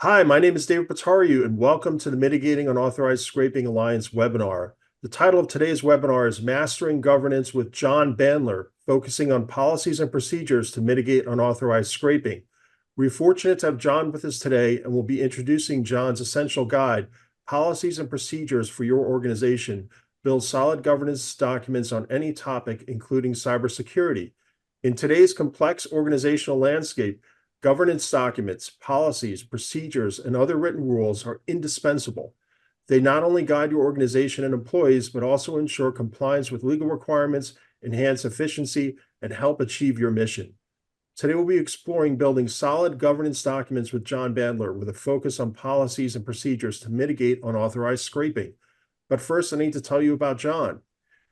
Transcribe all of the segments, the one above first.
Hi, my name is David Patariu, and welcome to the Mitigating Unauthorized Scraping Alliance webinar. The title of today's webinar is Mastering Governance with John Bandler, focusing on policies and procedures to mitigate unauthorized scraping. We're fortunate to have John with us today, and we'll be introducing John's essential guide, Policies and Procedures for Your Organization. Build solid governance documents on any topic, including cybersecurity. In today's complex organizational landscape, governance documents, policies, procedures, and other written rules are indispensable. They not only guide your organization and employees, but also ensure compliance with legal requirements, enhance efficiency, and help achieve your mission. Today, we'll be exploring building solid governance documents with John Bandler with a focus on policies and procedures to mitigate unauthorized scraping. But first, I need to tell you about John.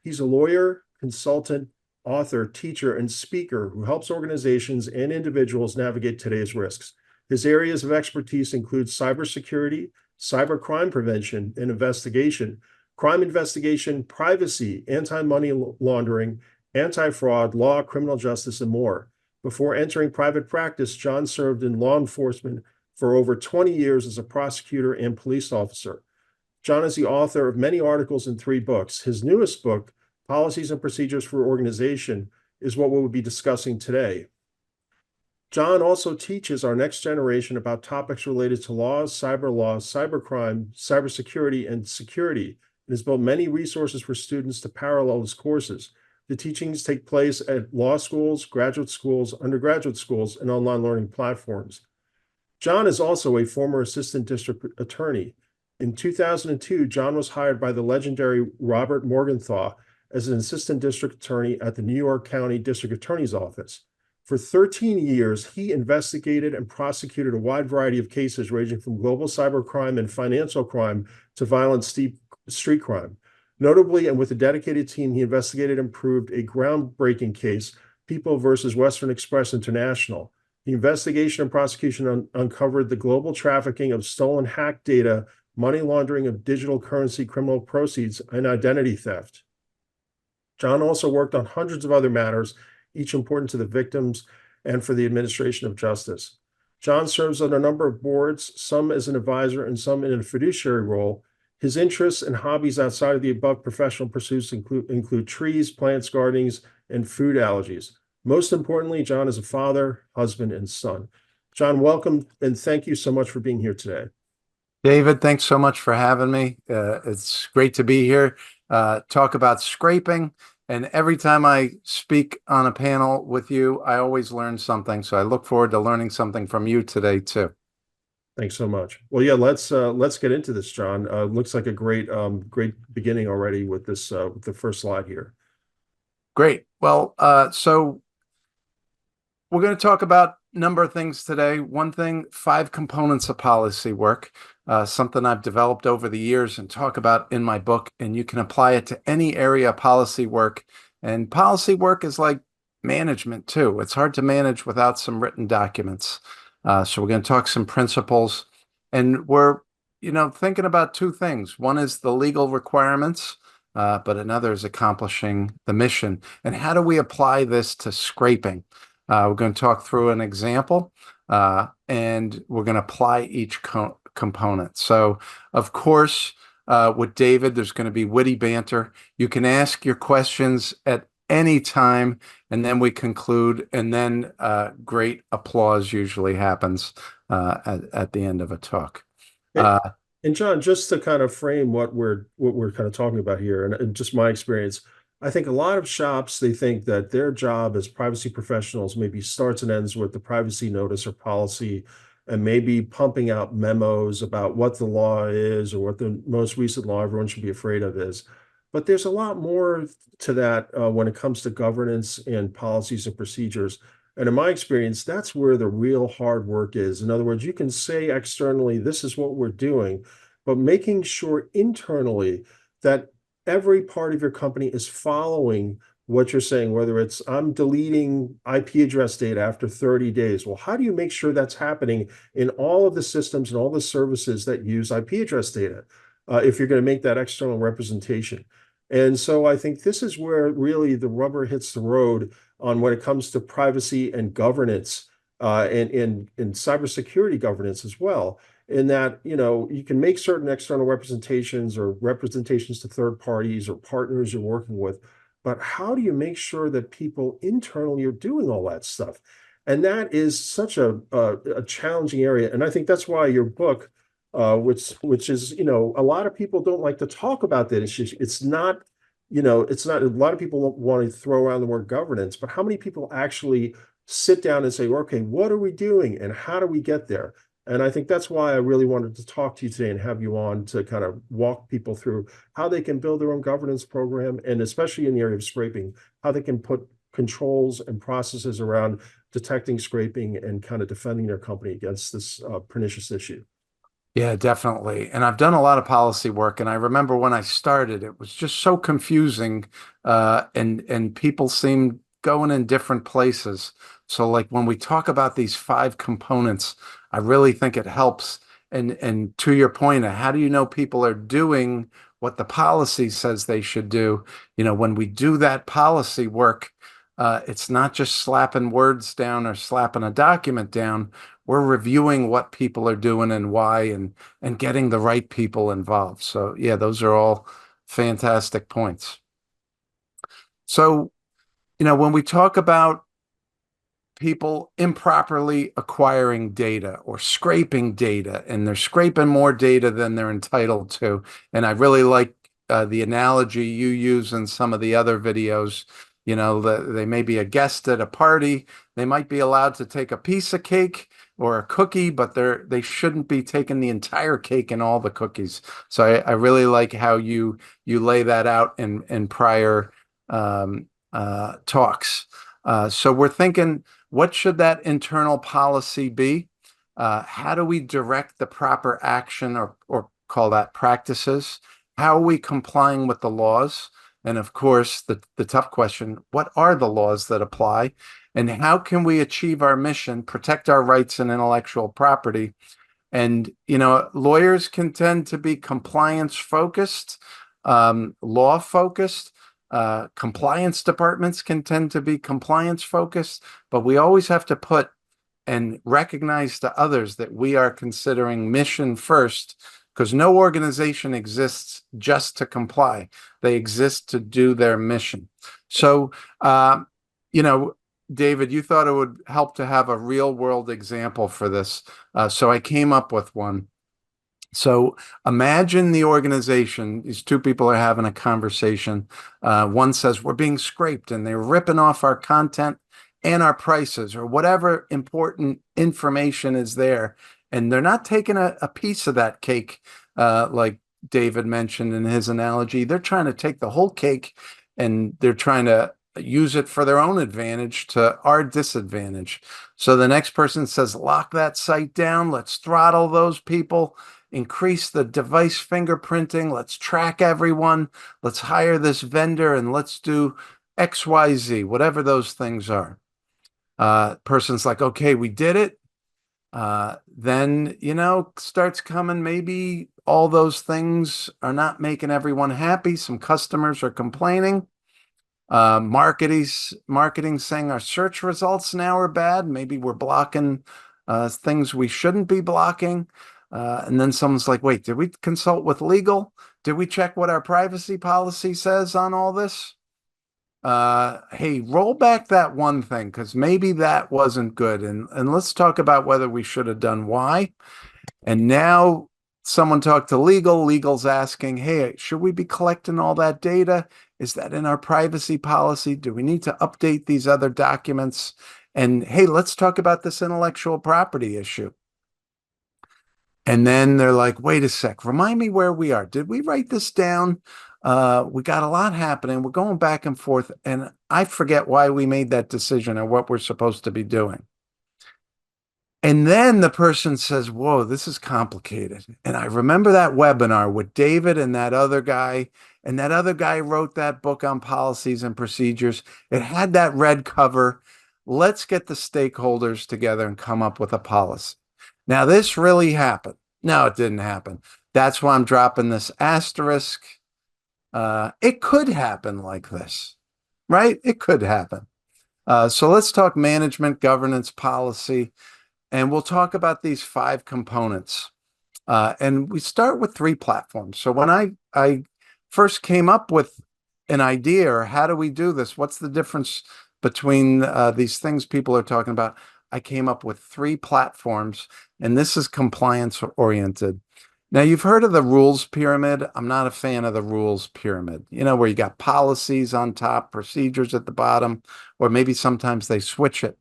He's a lawyer, consultant, author, teacher, and speaker who helps organizations and individuals navigate today's risks. His areas of expertise include cybersecurity, cybercrime prevention and investigation, crime investigation, privacy, anti-money laundering, anti-fraud, law, criminal justice, and more. Before entering private practice, John served in law enforcement for over 20 years as a prosecutor and police officer. John is the author of many articles and 3 books. His newest book, Policies and Procedures for Organization, is what we'll be discussing today. John also teaches our next generation about topics related to laws, cybercrime, cybersecurity, and security, and has built many resources for students to parallel his courses. The teachings take place at law schools, graduate schools, undergraduate schools, and online learning platforms. John is also a former assistant district attorney. In 2002, John was hired by the legendary Robert Morgenthau as an assistant district attorney at the New York County District Attorney's Office. For 13 years, he investigated and prosecuted a wide variety of cases ranging from global cybercrime and financial crime to violent street crime. Notably, and with a dedicated team, he investigated and proved a groundbreaking case, People versus Western Express International. The investigation and prosecution uncovered the global trafficking of stolen hacked data, money laundering of digital currency criminal proceeds, and identity theft. John also worked on hundreds of other matters, each important to the victims and for the administration of justice. John serves on a number of boards, some as an advisor and some in a fiduciary role. His interests and hobbies outside of the above professional pursuits include trees, plants, gardens, and food allergies. Most importantly, John is a father, husband, and son. John, welcome, and thank you so much for being here today. David, thanks so much for having me. It's great to be here, talk about scraping. And every time I speak on a panel with you, I always learn something. So I look forward to learning something from you today, too. Thanks so much. Well, yeah, let's get into this, John. Looks like a great beginning already with this with the first slide here. Great. Well, so we're going to talk about a number of things today. One thing, 5 components of policy work, something I've developed over the years and talk about in my book, and you can apply it to any area of policy work. And policy work is like management too. It's hard to manage without some written documents. So we're going to talk some principles, and we're, thinking about 2 things. One is the legal requirements, but another is accomplishing the mission. And how do we apply this to scraping? We're going to talk through an example, and we're going to apply each component. So, of course, with David, there's going to be witty banter. You can ask your questions at any time, and then we conclude, and then great applause usually happens at the end of a talk. And John, just to kind of frame what we're kind of talking about here, and just my experience, I think a lot of shops, they think that their job as privacy professionals maybe starts and ends with the privacy notice or policy, and maybe pumping out memos about what the law is or what the most recent law everyone should be afraid of is. But there's a lot more to that when it comes to governance and policies and procedures. And in my experience, that's where the real hard work is. In other words, you can say externally, this is what we're doing, but making sure internally that every part of your company is following what you're saying, whether it's I'm deleting IP address data after 30 days. Well, how do you make sure that's happening in all of the systems and all the services that use IP address data if you're going to make that external representation? And so I think this is where really the rubber hits the road on when it comes to privacy and governance and in cybersecurity governance as well. In that, you can make certain external representations or representations to third parties or partners you're working with, but how do you make sure that people internally are doing all that stuff? And that is such a challenging area. And I think that's why your book, which is, a lot of people don't like to talk about that. It's not, it's not, a lot of people want to throw around the word governance, but how many people actually sit down and say, okay, what are we doing and how do we get there? And I think that's why I really wanted to talk to you today and have you on to kind of walk people through how they can build their own governance program, and especially in the area of scraping, how they can put controls and processes around detecting scraping and kind of defending their company against this pernicious issue. Yeah, definitely. And I've done a lot of policy work, and I remember when I started, it was just so confusing, and people seemed going in different places. So, like when we talk about these five components, I really think it helps. And to your point, how do you know people are doing what the policy says they should do? When we do that policy work, it's not just slapping words down or slapping a document down. We're reviewing what people are doing and why, and getting the right people involved. So yeah, those are all fantastic points. So, when we talk about people improperly acquiring data or scraping data, and they're scraping more data than they're entitled to, and I really like the analogy you use in some of the other videos. They may be a guest at a party. They might be allowed to take a piece of cake or a cookie, but they shouldn't be taking the entire cake and all the cookies. So I really like how you lay that out in prior talks. So we're thinking, what should that internal policy be? How do we direct the proper action, or call that practices? How are we complying with the laws? And of course, the tough question, what are the laws that apply? And how can we achieve our mission, protect our rights and intellectual property? And, lawyers can tend to be compliance focused, law focused. Compliance departments can tend to be compliance focused, but we always have to put and recognize to others that we are considering mission first, because no organization exists just to comply. They exist to do their mission. So, David, you thought it would help to have a real world example for this. So I came up with one. So imagine the organization, these two people are having a conversation. One says, we're being scraped and they're ripping off our content and our prices, or whatever important information is there. And they're not taking a piece of that cake, like David mentioned in his analogy. They're trying to take the whole cake, and they're trying to use it for their own advantage to our disadvantage. So the next person says, lock that site down. Let's throttle those people, increase the device fingerprinting. Let's track everyone. Let's hire this vendor, and let's do XYZ, whatever those things are. Person's like, okay, we did it. Then, starts coming, maybe all those things are not making everyone happy. Some customers are complaining. Marketing saying our search results now are bad. Maybe we're blocking things we shouldn't be blocking. And then someone's like, wait, did we consult with legal? Did we check what our privacy policy says on all this? Hey, roll back that one thing, because maybe that wasn't good. And let's talk about whether we should have done why. And now someone talked to legal. Legal's asking, hey, should we be collecting all that data? Is that in our privacy policy? Do we need to update these other documents? And hey, let's talk about this intellectual property issue. And then they're like, wait a sec, remind me where we are. Did we write this down? We got a lot happening. We're going back and forth, and I forget why we made that decision or what we're supposed to be doing. And then the person says, whoa, this is complicated. And I remember that webinar with David and that other guy. And that other guy wrote that book on policies and procedures. It had that red cover. Let's get the stakeholders together and come up with a policy. Now, this really happened. No, it didn't happen. That's why I'm dropping this asterisk. It could happen like this, right? It could happen. So let's talk management, governance, policy, and we'll talk about these five components. And we start with three platforms. So when I first came up with an idea, or how do we do this? What's the difference between these things people are talking about? I came up with three platforms, and this is compliance oriented. Now, you've heard of the rules pyramid. I'm not a fan of the rules pyramid, where you got policies on top, procedures at the bottom, or maybe sometimes they switch it.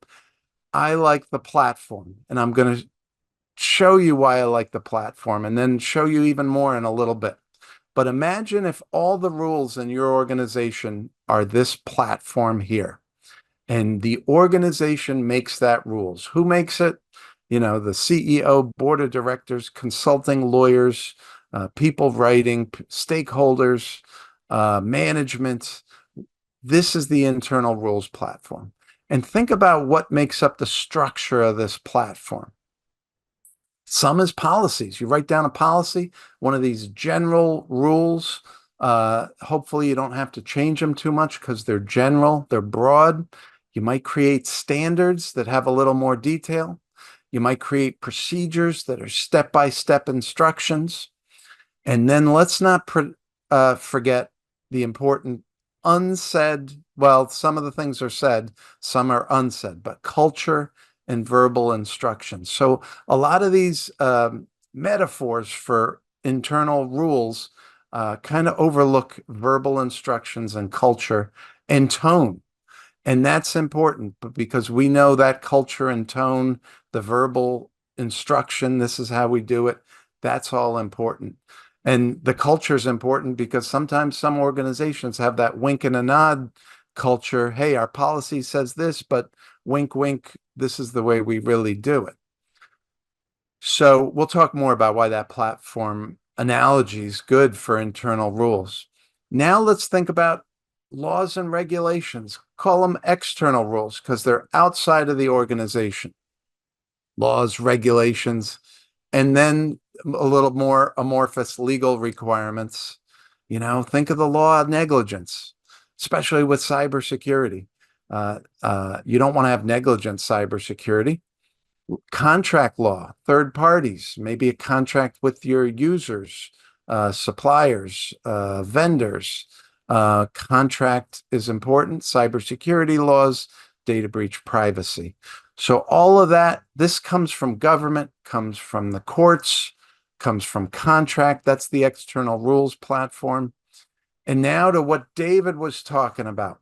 I like the platform, and I'm going to show you why I like the platform and then show you even more in a little bit. But imagine if all the rules in your organization are this platform here, and the organization makes that rules. Who makes it? The CEO, board of directors, consulting lawyers, people writing, stakeholders, management. This is the internal rules platform. And think about what makes up the structure of this platform. Some is policies. You write down a policy, one of these general rules. Hopefully you don't have to change them too much because they're general, they're broad. You might create standards that have a little more detail. You might create procedures that are step-by-step instructions. And then let's not forget the important unsaid. Well, some of the things are said, some are unsaid, but culture and verbal instructions. So a lot of these metaphors for internal rules kind of overlook verbal instructions and culture and tone. And that's important because we know that culture and tone, the verbal instruction, this is how we do it, that's all important. And the culture is important because sometimes some organizations have that wink and a nod culture. Hey, our policy says this, but wink, wink, this is the way we really do it. So we'll talk more about why that platform analogy is good for internal rules. Now let's think about laws and regulations. Call them external rules because they're outside of the organization. Laws, regulations, and then a little more amorphous legal requirements. Think of the law of negligence, especially with cybersecurity. You don't want to have negligent cybersecurity. Contract law, third parties, maybe a contract with your users, suppliers, vendors. Contract is important. Cybersecurity laws, data breach, privacy. So all of that, this comes from government, comes from the courts, comes from contract. That's the external rules platform. And now to what David was talking about.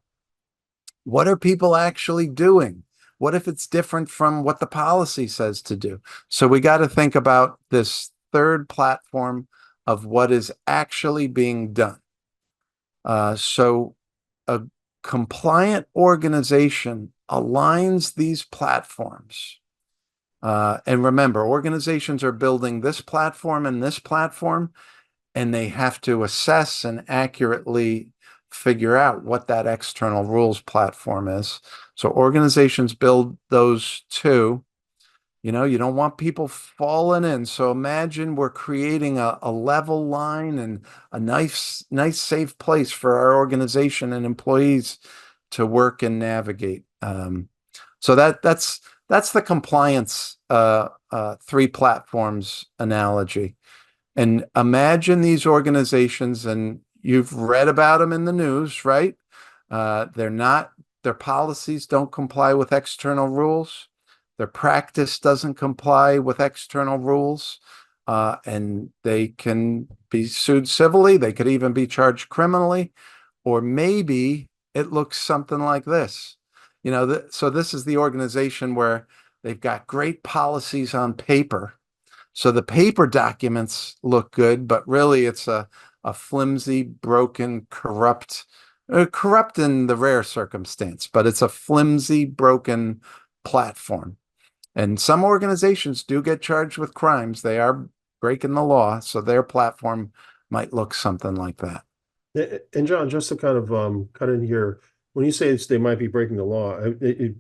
What are people actually doing? What if it's different from what the policy says to do? So we got to think about this third platform of what is actually being done. So a compliant organization aligns these platforms. And remember, organizations are building this platform, and they have to assess and accurately figure out what that external rules platform is. So organizations build those too. You don't want people falling in. So imagine we're creating a level line and a nice, safe place for our organization and employees to work and navigate. So that's the compliance three platforms analogy. And imagine these organizations, and you've read about them in the news, right? Their policies don't comply with external rules. Their practice doesn't comply with external rules, and they can be sued civilly. They could even be charged criminally, or maybe it looks something like this. So this is the organization where they've got great policies on paper. So the paper documents look good, but really it's a flimsy, broken, corrupt in the rare circumstance, but it's a flimsy, broken platform. And some organizations do get charged with crimes. They are breaking the law, so their platform might look something like that. And John, just to kind of cut in here, when you say they might be breaking the law, it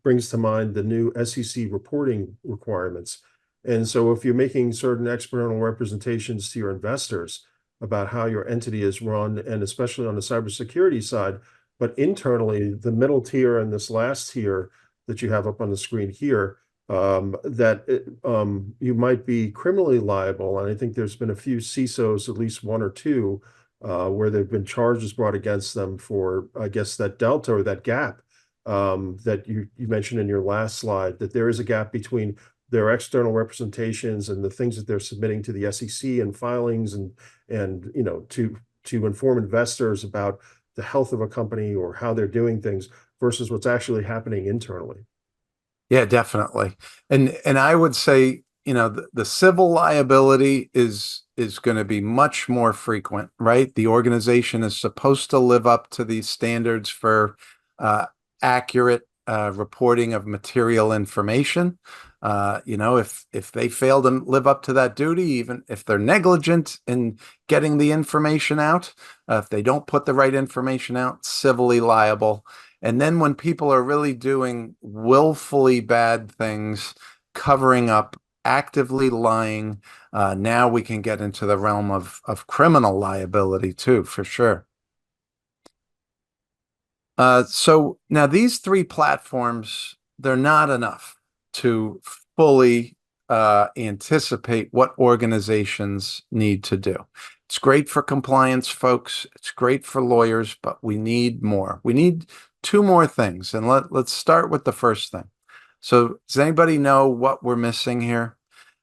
brings to mind the new SEC reporting requirements. And so if you're making certain external representations to your investors about how your entity is run, and especially on the cybersecurity side, But internally, the middle tier and this last tier that you have up on the screen here, you might be criminally liable. And I think there's been a few CISOs, at least one or two, where there have been charges brought against them for, I guess, that delta or that gap that you mentioned in your last slide, that there is a gap between their external representations and the things that they're submitting to the SEC and filings and to inform investors about the health of a company or how they're doing things versus what's actually happening internally. Yeah, definitely. And I would say, the civil liability is going to be much more frequent, right? The organization is supposed to live up to these standards for accurate reporting of material information. If they fail to live up to that duty, even if they're negligent in getting the information out, if they don't put the right information out, civilly liable. And then when people are really doing willfully bad things, covering up, actively lying, now we can get into the realm of criminal liability too, for sure. So now these three platforms, they're not enough to fully anticipate what organizations need to do. It's great for compliance folks. It's great for lawyers, but we need more. We need two more things. And let's start with the first thing. So does anybody know what we're missing here?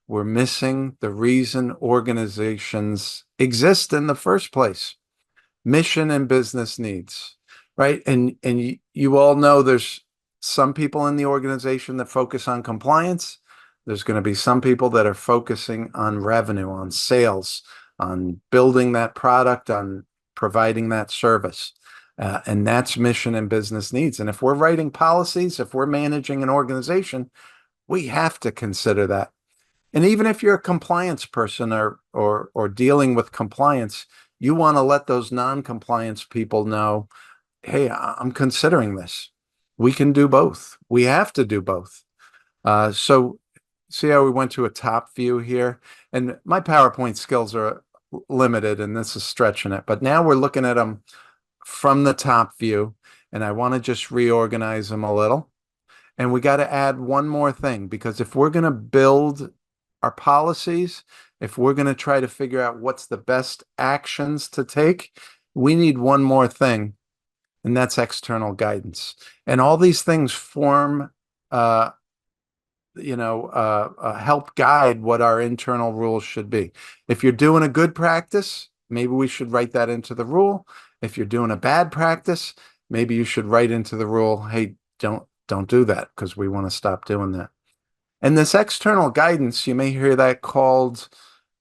We're missing the reason organizations exist in the first place. Mission and business needs, right? And you all know there's some people in the organization that focus on compliance. There's going to be some people that are focusing on revenue, on sales, on building that product, on providing that service. And that's mission and business needs. And if we're writing policies, if we're managing an organization, we have to consider that. And even if you're a compliance person or dealing with compliance, you want to let those non-compliance people know, hey, I'm considering this. We can do both. We have to do both. So see how we went to a top view here? And my PowerPoint skills are limited, and this is stretching it. But now we're looking at them from the top view, and I want to just reorganize them a little. And we got to add one more thing, because if we're going to build our policies, if we're going to try to figure out what's the best actions to take, we need one more thing, and that's external guidance. And all these things form, help guide what our internal rules should be. If you're doing a good practice, maybe we should write that into the rule. If you're doing a bad practice, maybe you should write into the rule, hey, don't do that, because we want to stop doing that. And this external guidance, you may hear that called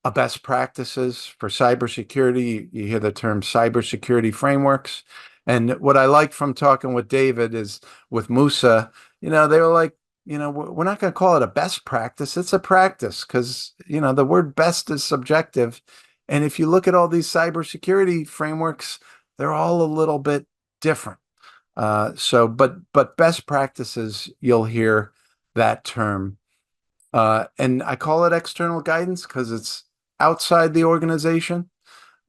a best practices for cybersecurity. You hear the term cybersecurity frameworks. And what I like from talking with David is with MUSA, they were like, we're not going to call it a best practice. It's a practice, because, the word best is subjective. And if you look at all these cybersecurity frameworks, they're all a little bit different. But best practices, you'll hear that term. And I call it external guidance because it's outside the organization.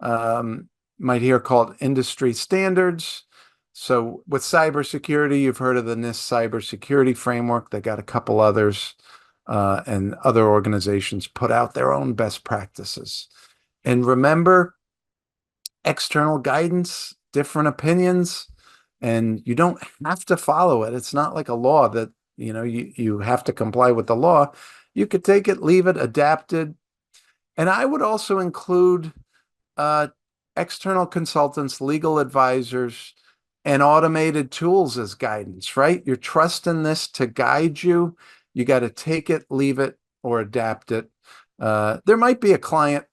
Might hear called industry standards. So with cybersecurity, you've heard of the NIST cybersecurity framework. They got a couple others, and other organizations put out their own best practices. And remember, external guidance, different opinions, and you don't have to follow it. It's not like a law that you have to comply with the law. You could take it, leave it, adapt it. And I would also include external consultants, legal advisors, and automated tools as guidance, right? You're trusting this to guide you. You got to take it, leave it, or adapt it. There might be a client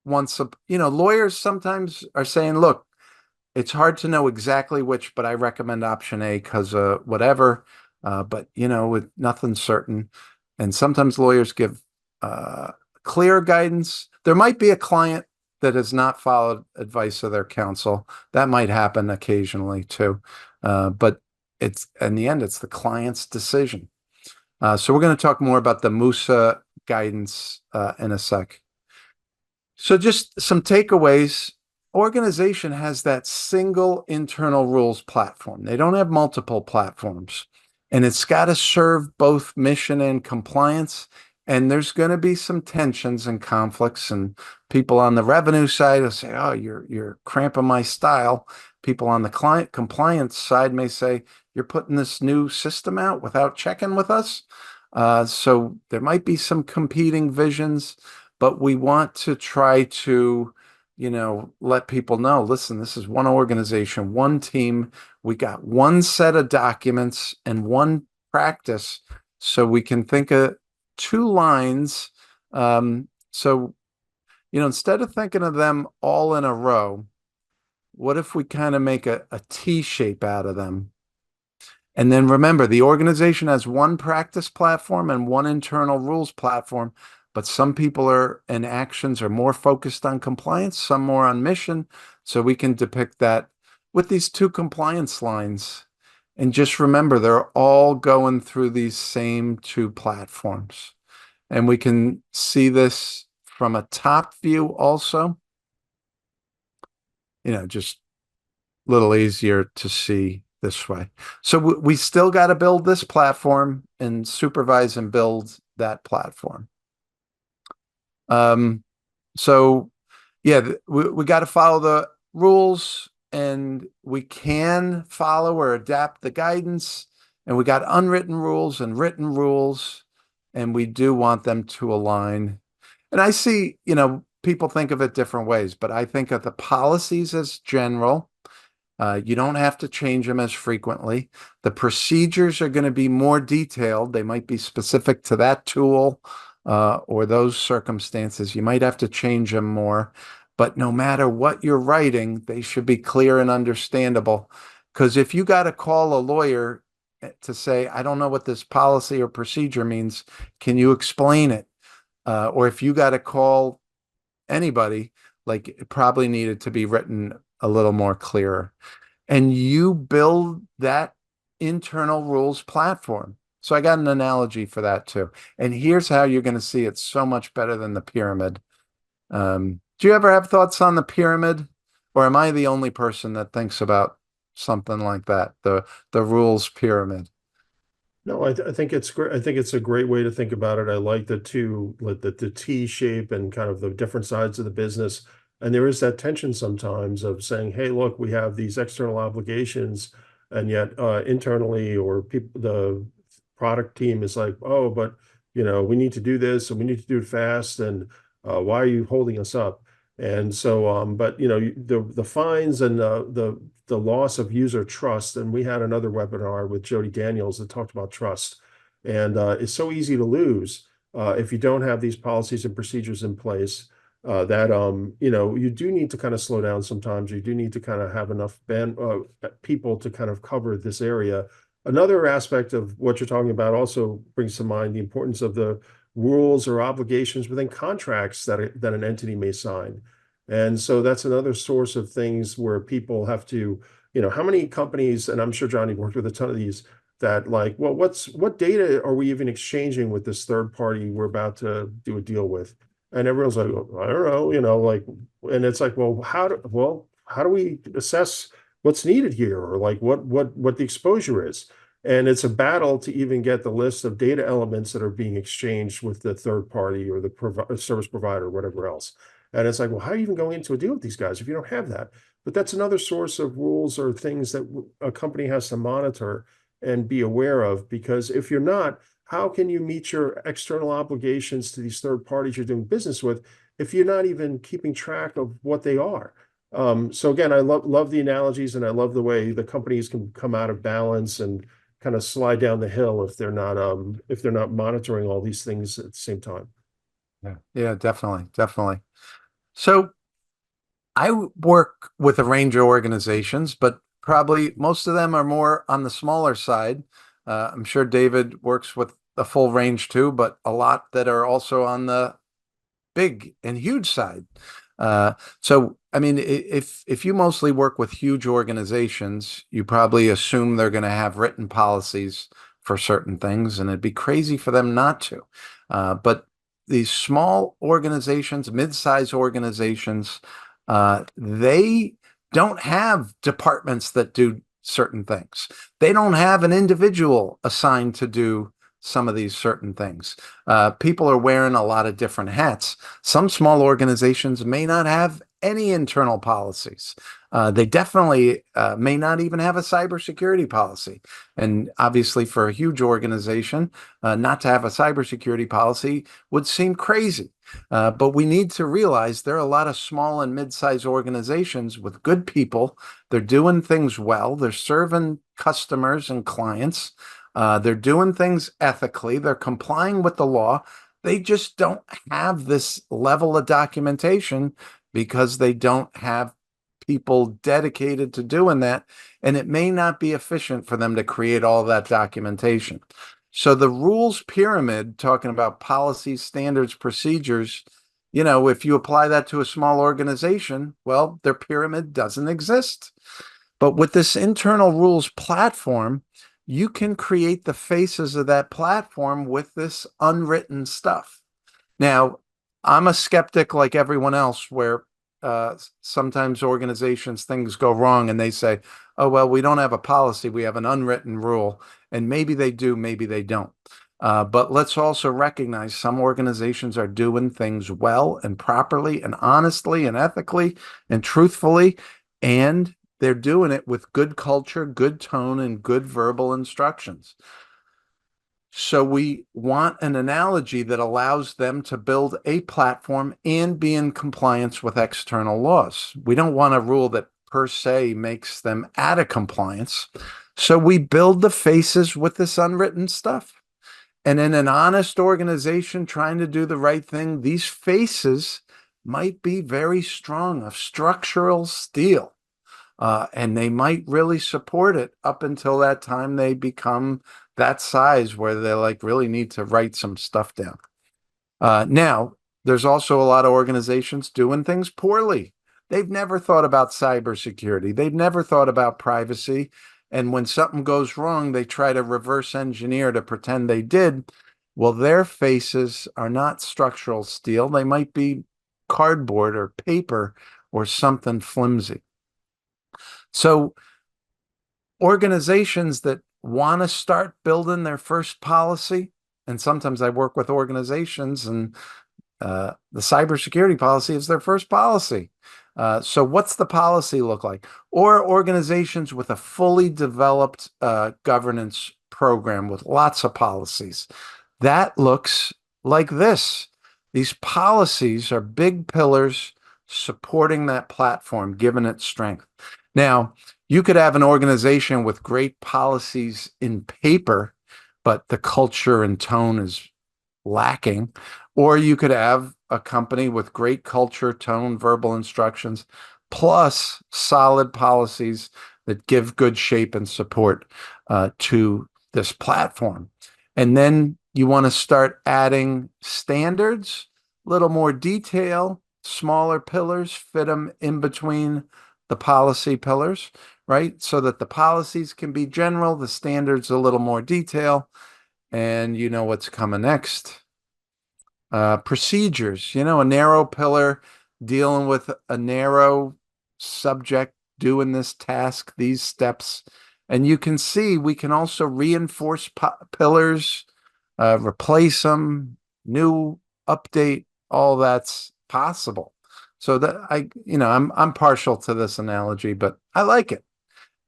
lawyers sometimes are saying, look, it's hard to know exactly which, but I recommend option A because whatever. But with nothing certain. And sometimes lawyers give clear guidance. There might be a client that has not followed advice of their counsel. That might happen occasionally too. But it's in the end, it's the client's decision. So we're going to talk more about the MUSA guidance in a sec. So just some takeaways. organization has that single internal rules platform. They don't have multiple platforms, and it's got to serve both mission and compliance. And there's going to be some tensions and conflicts, and people on the revenue side will say, "Oh, you're cramping my style." People on the client compliance side may say, "You're putting this new system out without checking with us." So there might be some competing visions, but we want to try to, let people know, listen, this is one organization, one team. We got one set of documents and one practice, so we can think of two lines. So, instead of thinking of them all in a row, what if we kind of make a T shape out of them? And then remember, the organization has one practice platform and one internal rules platform, but some people are and actions are more focused on compliance, some more on mission. So we can depict that with these two compliance lines. And just remember, they're all going through these same two platforms. And we can see this from a top view also, just a little easier to see this way. So we still got to build this platform and supervise and build that platform. So yeah, we got to follow the rules, and we can follow or adapt the guidance, and we got unwritten rules and written rules, and we do want them to align. And I see, people think of it different ways, but I think of the policies as general. You don't have to change them as frequently. The procedures are going to be more detailed. They might be specific to that tool or those circumstances. You might have to change them more. But no matter what you're writing, they should be clear and understandable. Because if you got to call a lawyer to say, I don't know what this policy or procedure means, can you explain it? Or if you got to call anybody, like it probably needed to be written a little more clearer. And you build that internal rules platform. So I got an analogy for that too. And here's how you're going to see it so much better than the pyramid. Do you ever have thoughts on the pyramid? Or am I the only person that thinks about something like that, the rules pyramid? No, I think it's great. I think it's a great way to think about it. I like the T shape and kind of the different sides of the business. And there is that tension sometimes of saying, hey, look, we have these external obligations, and yet internally or people, the product team is like, oh, but we need to do this and we need to do it fast. And why are you holding us up? And so, but the fines and the loss of user trust. And we had another webinar with Jody Daniels that talked about trust. And it's so easy to lose if you don't have these policies and procedures in place. That you do need to kind of slow down sometimes. You do need to kind of have enough people to kind of cover this area. Another aspect of what you're talking about also brings to mind the importance of the rules or obligations within contracts that an entity may sign. And so that's another source of things where people have to, how many companies, and I'm sure Johnny worked with a ton of these, that like, well, what data are we even exchanging with this third party we're about to do a deal with? And everyone's like, well, I don't know, like, and it's like, well, how do we assess what's needed here, or like what the exposure is? And it's a battle to even get the list of data elements that are being exchanged with the third party or the service provider or whatever else. And it's like, well, how are you even going into a deal with these guys if you don't have that? But that's another source of rules or things that a company has to monitor and be aware of, because if you're not, how can you meet your external obligations to these third parties you're doing business with if you're not even keeping track of what they are? So again, I love the analogies, and I love the way the companies can come out of balance and kind of slide down the hill if they're not monitoring all these things at the same time. Yeah, definitely. So I work with a range of organizations, but probably most of them are more on the smaller side. I'm sure David works with a full range too, but a lot that are also on the big and huge side. So, I mean, if you mostly work with huge organizations, you probably assume they're going to have written policies for certain things, and it'd be crazy for them not to. But these small organizations, mid-sized organizations, They don't have departments that do certain things. They don't have an individual assigned to do some of these certain things. People are wearing a lot of different hats. Some small organizations may not have any internal policies. They definitely may not even have a cybersecurity policy. And obviously, for a huge organization, not to have a cybersecurity policy would seem crazy. But we need to realize there are a lot of small and mid-sized organizations with good people. They're doing things well. They're serving customers and clients. They're doing things ethically. They're complying with the law. They just don't have this level of documentation because they don't have people dedicated to doing that. And it may not be efficient for them to create all that documentation. So the rules pyramid, talking about policies, standards, procedures, if you apply that to a small organization, well, their pyramid doesn't exist. But with this internal rules platform, you can create the faces of that platform with this unwritten stuff. Now, I'm a skeptic like everyone else, where sometimes organizations, things go wrong and they say, oh, well, we don't have a policy, we have an unwritten rule. And maybe they do, maybe they don't. But let's also recognize some organizations are doing things well and properly and honestly and ethically and truthfully. And they're doing it with good culture, good tone, and good verbal instructions. So we want an analogy that allows them to build a platform and be in compliance with external laws. We don't want a rule that per se makes them out of compliance. So we build the faces with this unwritten stuff. And in an honest organization trying to do the right thing, these faces might be very strong, of structural steel. And they might really support it up until that time they become that size where they really need to write some stuff down. Now, there's also a lot of organizations doing things poorly. They've never thought about cybersecurity. They've never thought about privacy. And when something goes wrong, they try to reverse engineer to pretend they did. Well, their faces are not structural steel. They might be cardboard or paper or something flimsy. So organizations that want to start building their first policy, and sometimes I work with organizations and the cybersecurity policy is their first policy. So what's the policy look like? Or organizations with a fully developed governance program with lots of policies. That looks like this. These policies are big pillars supporting that platform, giving it strength. Now, you could have an organization with great policies in paper, but the culture and tone is lacking. Or you could have a company with great culture, tone, verbal instructions, plus solid policies that give good shape and support to this platform. And then you want to start adding standards, a little more detail, smaller pillars, fit them in between the policy pillars, right? So that the policies can be general, the standards a little more detail, and you know what's coming next. Procedures, a narrow pillar dealing with a narrow subject, doing this task, these steps. And you can see we can also reinforce pillars, replace them, new update, all that's possible. So that I'm partial to this analogy, but I like it.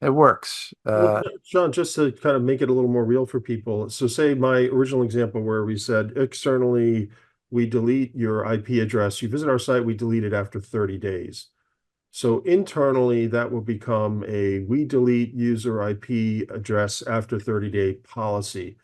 It works. Well, John, just to kind of make it a little more real for people. So say my original example where we said externally, we delete your IP address. You visit our site, we delete it after 30 days. So internally, that will become a we delete user IP address after 30-day policy.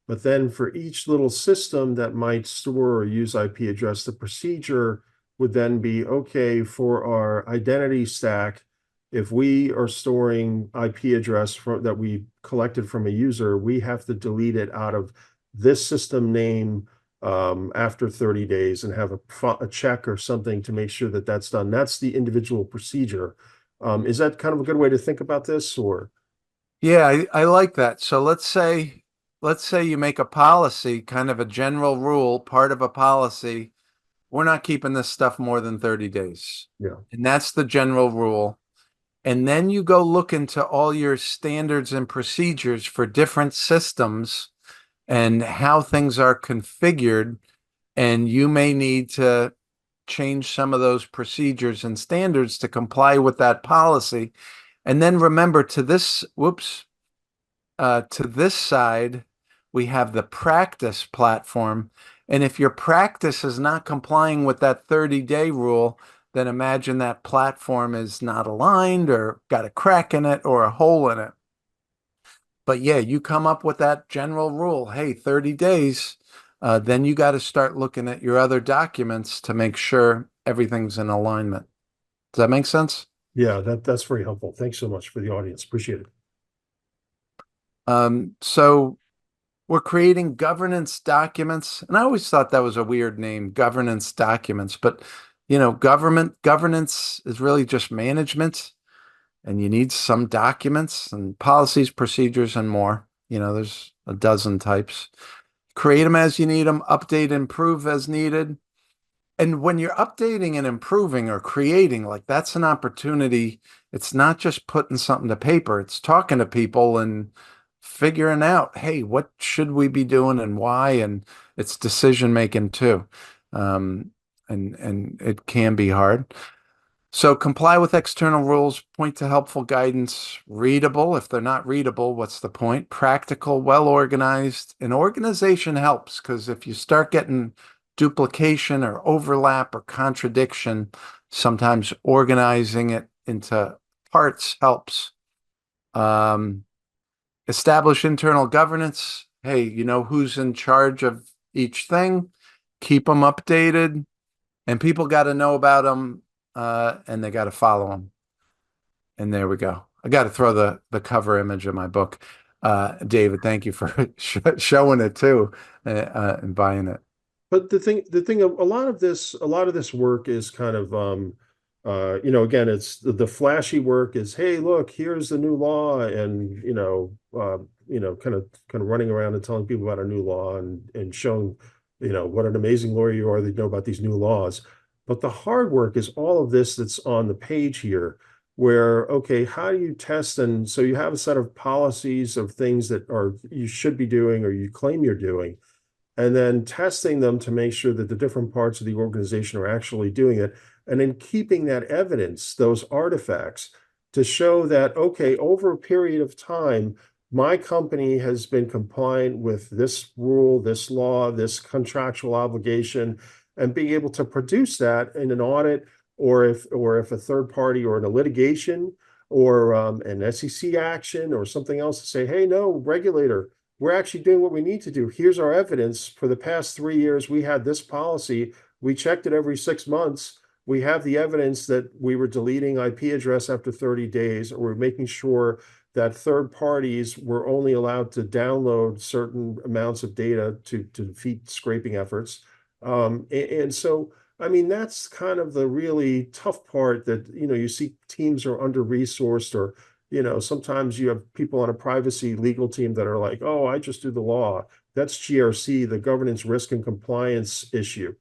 But then for each little system that might store or use IP address, the procedure would then be, okay, for our identity stack, if we are storing IP address that we collected from a user, we have to delete it out of this system name after 30 days and have a check or something to make sure that that's done. That's the individual procedure. Is that kind of a good way to think about this, or? Yeah, I like that. So let's say you make a policy, kind of a general rule, part of a policy we're not keeping this stuff more than 30 days. Yeah. And that's the general rule. And then you go look into all your standards and procedures for different systems and how things are configured. And you may need to change some of those procedures and standards to comply with that policy. And then remember to this side, we have the practice platform. And if your practice is not complying with that 30-day rule, then imagine that platform is not aligned or got a crack in it or a hole in it. But yeah, you come up with that general rule, hey, 30 days, then you got to start looking at your other documents to make sure everything's in alignment. Does that make sense? Yeah, that's very helpful. Thanks so much for the audience. Appreciate it. So we're creating governance documents, and I always thought that was a weird name, governance documents, but governance is really just management, and you need some documents and policies, procedures, and more. There's a dozen types. Create them as you need them, update, improve as needed. And when you're updating and improving or creating, like that's an opportunity. It's not just putting something to paper, it's talking to people and figuring out, hey, what should we be doing and why? And it's decision making too. And it can be hard. So comply with external rules, point to helpful guidance, readable. If they're not readable, what's the point? Practical, well organized. And organization helps because if you start getting duplication or overlap or contradiction, sometimes organizing it into parts helps. Establish internal governance. Hey, you know who's in charge of each thing. Keep them updated, and people got to know about them, and they got to follow them. And there we go. I got to throw the cover image of my book. David, thank you for showing it too, and buying it. But the thing, a lot of this work is kind of, again, it's the flashy work is, hey, look, here's the new law, and kind of running around and telling people about a new law and showing, what an amazing lawyer you are that you know about these new laws. But the hard work is all of this that's on the page here, where, okay, how do you test? And so you have a set of policies of things that are you should be doing or you claim you're doing, and then testing them to make sure that the different parts of the organization are actually doing it, and then keeping that evidence, those artifacts, to show that, okay, over a period of time, my company has been compliant with this rule, this law, this contractual obligation, and being able to produce that in an audit, or if a third party or in a litigation or an SEC action or something else to say, hey, no, regulator, we're actually doing what we need to do. Here's our evidence. For the past 3 years, we had this policy. We checked it every 6 months. We have the evidence that we were deleting IP address after 30 days, or we're making sure that third parties were only allowed to download certain amounts of data to defeat scraping efforts. And so, I mean, that's kind of the really tough part that, you see teams are under-resourced, or sometimes you have people on a privacy legal team that are like, oh, I just do the law. That's GRC, the governance, risk, and compliance issue.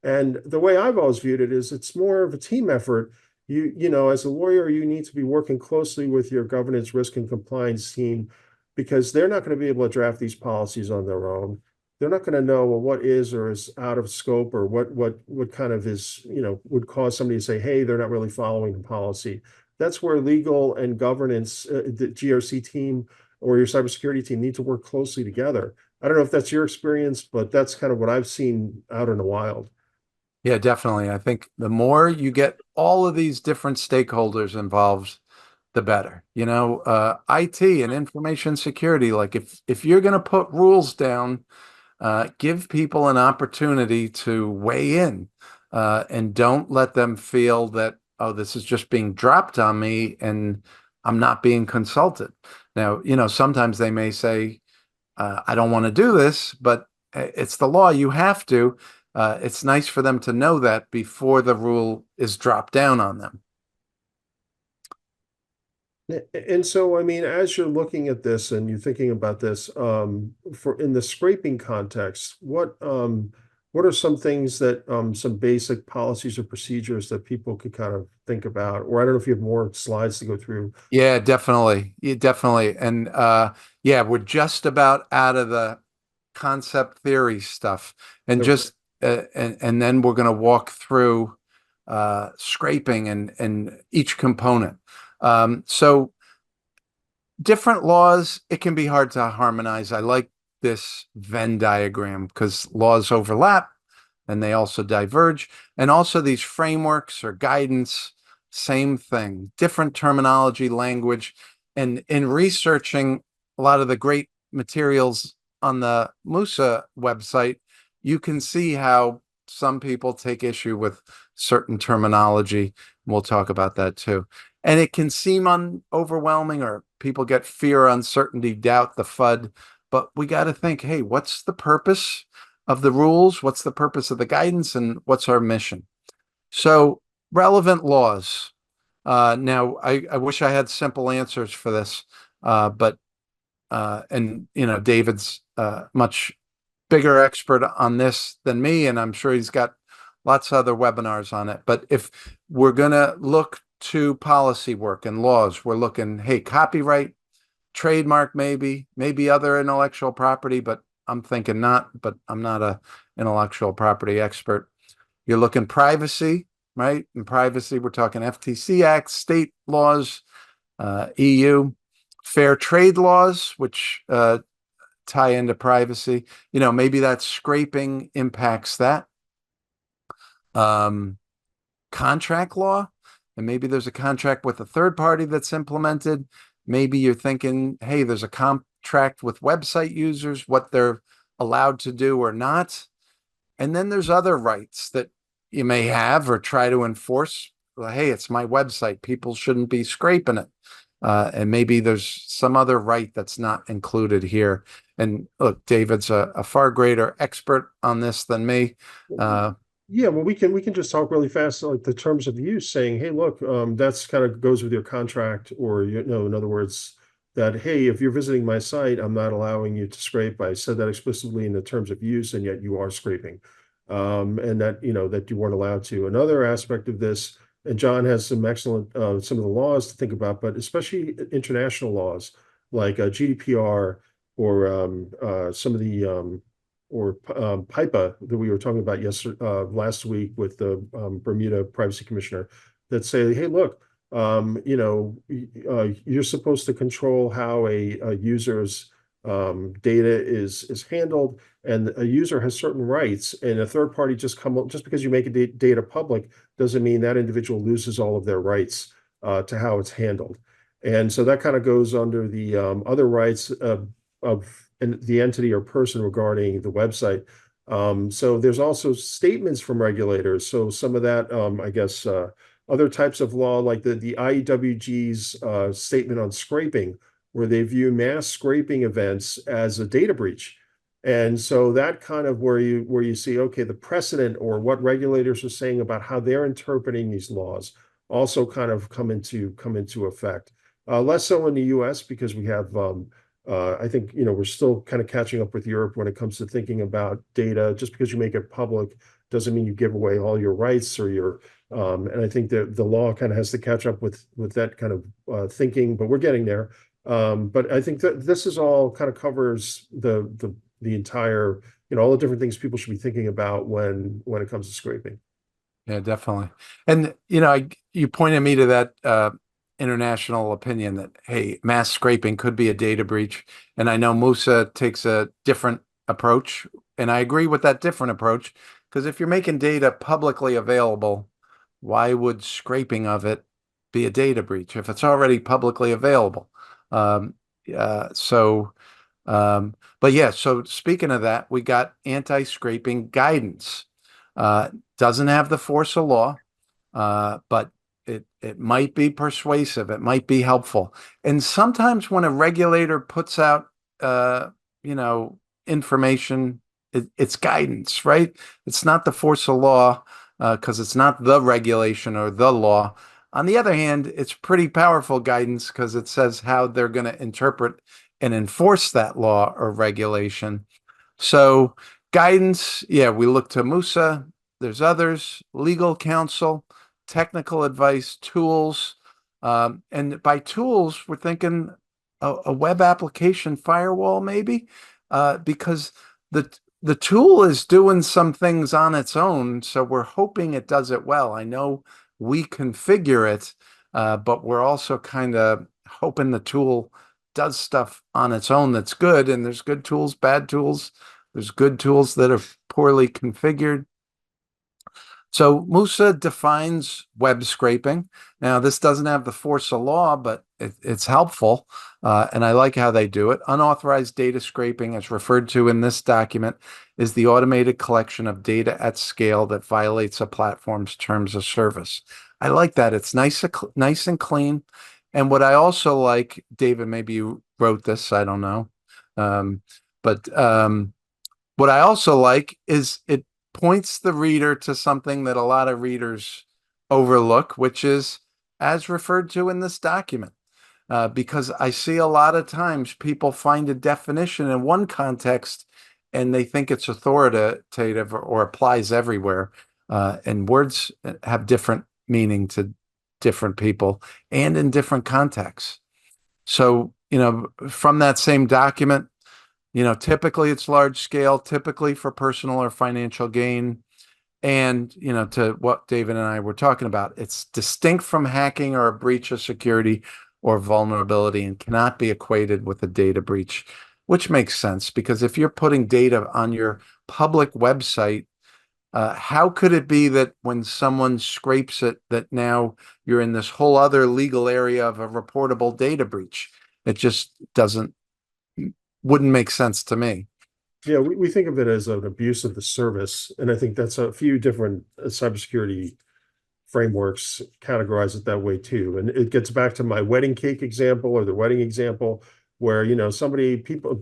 And the way I've always viewed it is it's more of a team effort. As a lawyer, you need to be working closely with your governance, risk, and compliance team, because they're not going to be able to draft these policies on their own. They're not going to know, well, what is or is out of scope, or what kind of is, would cause somebody to say, hey, they're not really following the policy. That's where legal and governance, the GRC team or your cybersecurity team, need to work closely together. I don't know if that's your experience, but that's kind of what I've seen out in the wild. Yeah, definitely. I think the more you get all of these different stakeholders involved, the better. IT and information security, like if you're going to put rules down, give people an opportunity to weigh in, and don't let them feel that, oh, this is just being dropped on me and I'm not being consulted. Now, sometimes they may say, I don't want to do this, but it's the law. You have to. It's nice for them to know that before the rule is dropped down on them. And so, I mean, as you're looking at this and you're thinking about this, for in the scraping context, what are some things that some basic policies or procedures that people could kind of think about? Or I don't know if you have more slides to go through. Yeah, definitely. Yeah, definitely. And yeah, we're just about out of the concept theory stuff. And Okay. just and then we're going to walk through scraping and each component. So different laws, it can be hard to harmonize. I like this Venn diagram because laws overlap and they also diverge. And also these frameworks or guidance, same thing, different terminology, language. And in researching a lot of the great materials on the MUSA website, you can see how some people take issue with certain terminology. We'll talk about that too. And it can seem overwhelming, or people get fear, uncertainty, doubt, the FUD. But we got to think, hey, what's the purpose of the rules? What's the purpose of the guidance? And what's our mission? So, relevant laws. Now, I wish I had simple answers for this, but and David's much bigger expert on this than me, and I'm sure he's got lots of other webinars on it. But if we're going to look to policy work and laws, we're looking, hey, copyright, trademark, maybe other intellectual property, but I'm thinking not, but I'm not a intellectual property expert. You're looking privacy, right? In privacy, we're talking FTC Act, state laws, EU, fair trade laws, which tie into privacy. Maybe that scraping impacts that. Um, Contract law, and maybe there's a contract with a third party that's implemented. Maybe you're thinking, hey, there's a contract with website users, what they're allowed to do or not. And then there's other rights that you may have or try to enforce. Well, hey, it's my website. People shouldn't be scraping it. And maybe there's some other right that's not included here. And look, David's a far greater expert on this than me. Yeah, well, we can just talk really fast, like the terms of use, saying, hey, look, that's kind of goes with your contract, or in other words, that hey, if you're visiting my site, I'm not allowing you to scrape. I said that explicitly in the terms of use, and yet you are scraping, and that that you weren't allowed to. Another aspect of this, and John has some excellent some of the laws to think about, but especially international laws like GDPR or some of the or PIPA that we were talking about last week with the Bermuda Privacy Commissioner that say, hey, look, you're supposed to control how a user's data is handled, and a user has certain rights, and a third party just because you make a data public doesn't mean that individual loses all of their rights to how it's handled. And so that kind of goes under the other rights of the entity or person regarding the website. So there's also statements from regulators. So some of that, I guess, other types of law, like the IEWG's statement on scraping, where they view mass scraping events as a data breach. And so that kind of where you see, okay, the precedent or what regulators are saying about how they're interpreting these laws also kind of come into effect. Less so in the U.S. because we have I think we're still kind of catching up with Europe when it comes to thinking about data. Just because you make it public doesn't mean you give away all your rights or your. And I think that the law kind of has to catch up with that kind of thinking, but we're getting there. But I think that this is all kind of covers the entire all the different things people should be thinking about when it comes to scraping. Yeah, definitely. And you pointed me to that international opinion that hey, mass scraping could be a data breach, and I know MUSA takes a different approach, and I agree with that different approach because if you're making data publicly available, why would scraping of it be a data breach if it's already publicly available? Um, so, but yeah, so speaking of that, we got anti-scraping guidance. Doesn't have the force of law, but it might be persuasive. It might be helpful. And sometimes when a regulator puts out, you know, information, it's guidance, right? It's not the force of law because it's not the regulation or the law. On the other hand, it's pretty powerful guidance because it says how they're going to interpret and enforce that law or regulation. So Guidance, yeah, we look to MUSA. There's others, legal counsel, technical advice, tools. And by tools, we're thinking a web application firewall, maybe, because the tool is doing some things on its own. So we're hoping it does it well. I know we configure it, but we're also kind of hoping the tool does stuff on its own that's good. And there's good tools, bad tools. There's good tools that are poorly configured. So MUSA defines web scraping. Now, this doesn't have the force of law, but it's helpful. And I like how they do it. Unauthorized data scraping, as referred to in this document, is the automated collection of data at scale that violates a platform's terms of service. I like that. It's nice and clean. And what I also like, David, maybe you wrote this, I don't know. But what I also like is it points the reader to something that a lot of readers overlook, which is as referred to in this document. Because I see a lot of times people find a definition in one context and they think it's authoritative or applies everywhere. And words have different meaning to different people and in different contexts. So, from that same document, typically it's large scale, typically for personal or financial gain. And, to what David and I were talking about, it's distinct from hacking or a breach of security or vulnerability and cannot be equated with a data breach, which makes sense because if you're putting data on your public website, how could it be that when someone scrapes it, that now you're in this whole other legal area of a reportable data breach? It just wouldn't make sense to me. Yeah, we think of it as an abuse of the service, and I think that's a few different cybersecurity frameworks categorize it that way too. And it gets back to my wedding cake example or the wedding example, where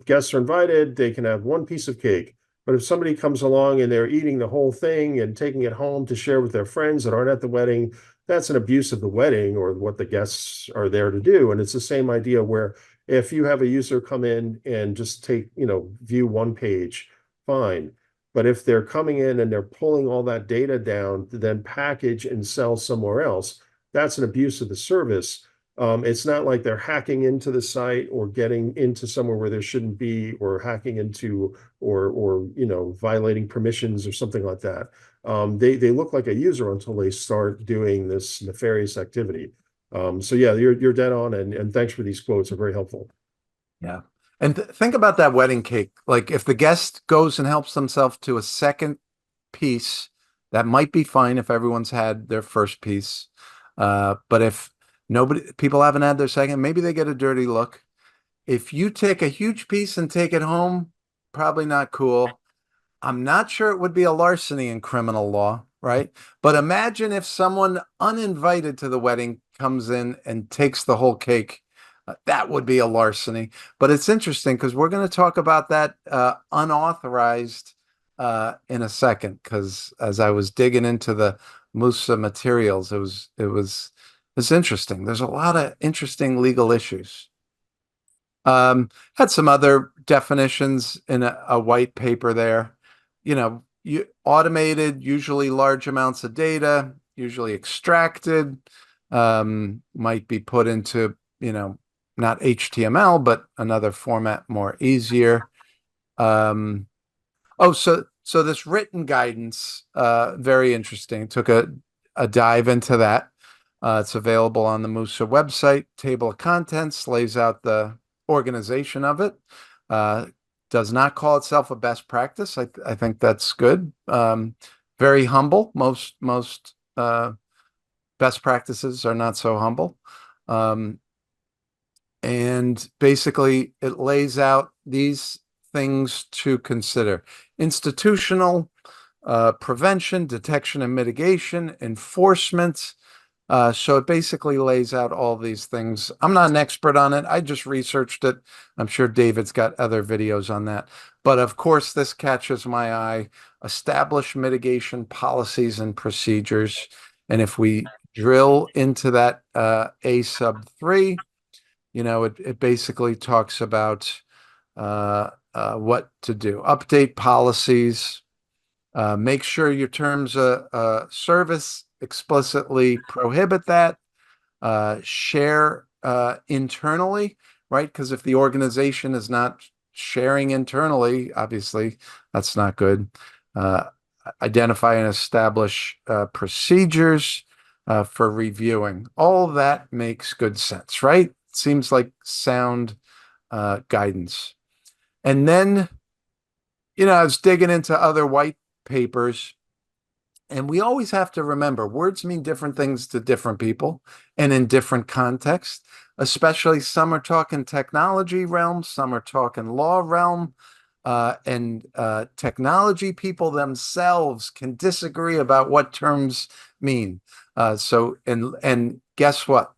guests are invited, they can have one piece of cake. But if somebody comes along and they're eating the whole thing and taking it home to share with their friends that aren't at the wedding, that's an abuse of the wedding or what the guests are there to do. And it's the same idea where if you have a user come in and just view one page, fine. But if they're coming in and they're pulling all that data down to then package and sell somewhere else, that's an abuse of the service. It's not like they're hacking into the site or getting into somewhere where there shouldn't be, or hacking into, or violating permissions or something like that. They look like a user until they start doing this nefarious activity. So yeah, you're dead on, and thanks for these quotes. They're very helpful. Yeah. And think about that wedding cake. Like if the guest goes and helps themselves to a second piece, that might be fine if everyone's had their first piece. But if people haven't had their second, maybe they get a dirty look. If you take a huge piece and take it home, probably not cool. I'm not sure it would be a larceny in criminal law, right? But imagine if someone uninvited to the wedding comes in and takes the whole cake. That would be a larceny. But it's interesting because we're going to talk about that unauthorized in a second. Because as I was digging into the MUSA materials, it's interesting. There's a lot of interesting legal issues. Had some other definitions in a white paper there. You automated, usually large amounts of data, usually extracted, might be put into, not HTML, but another format more easier. So this written guidance, very interesting. Took a dive into that. It's available on the MUSA website. Table of contents lays out the organization of it. Does not call itself a best practice. I think that's good. Very humble. Most best practices are not so humble. And basically it lays out these things to consider: institutional, prevention, detection and mitigation, enforcement. So it basically lays out all these things. I'm not an expert on it. I just researched it. I'm sure David's got other videos on that. But of course, this catches my eye: establish mitigation policies and procedures. And if we drill into that A sub 3, it basically talks about what to do. Update policies. Make sure your terms of service explicitly prohibit that. Share internally, right? Because if the organization is not sharing internally, obviously that's not good. Identify and establish procedures for reviewing. All of that makes good sense, right? Seems like sound guidance. And then, I was digging into other white papers, and we always have to remember words mean different things to different people and in different contexts, especially some are talking technology realm, some are talking law realm, and technology people themselves can disagree about what terms mean. And guess what?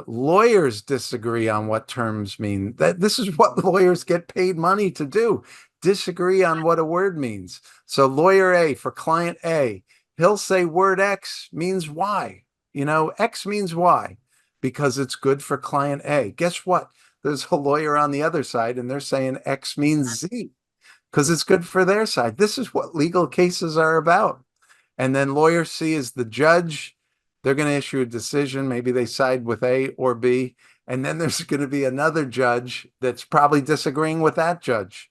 Lawyers disagree on what terms mean. This is what lawyers get paid money to do, disagree on what a word means. So lawyer A for client A, he'll say word X means Y. X means Y because it's good for client A. Guess what? There's a lawyer on the other side and they're saying X means Z because it's good for their side. This is what legal cases are about. And then lawyer C is the judge. They're going to issue a decision. Maybe they side with A or B. And then there's going to be another judge that's probably disagreeing with that judge.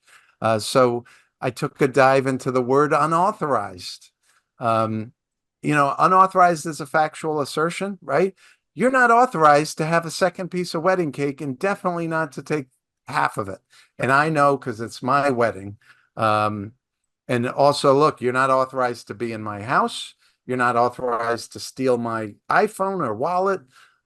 So I took a dive into the word unauthorized. Unauthorized is a factual assertion, right? You're not authorized to have a second piece of wedding cake and definitely not to take half of it. And I know because it's my wedding. And also, look, you're not authorized to be in my house. You're not authorized to steal my iPhone or wallet,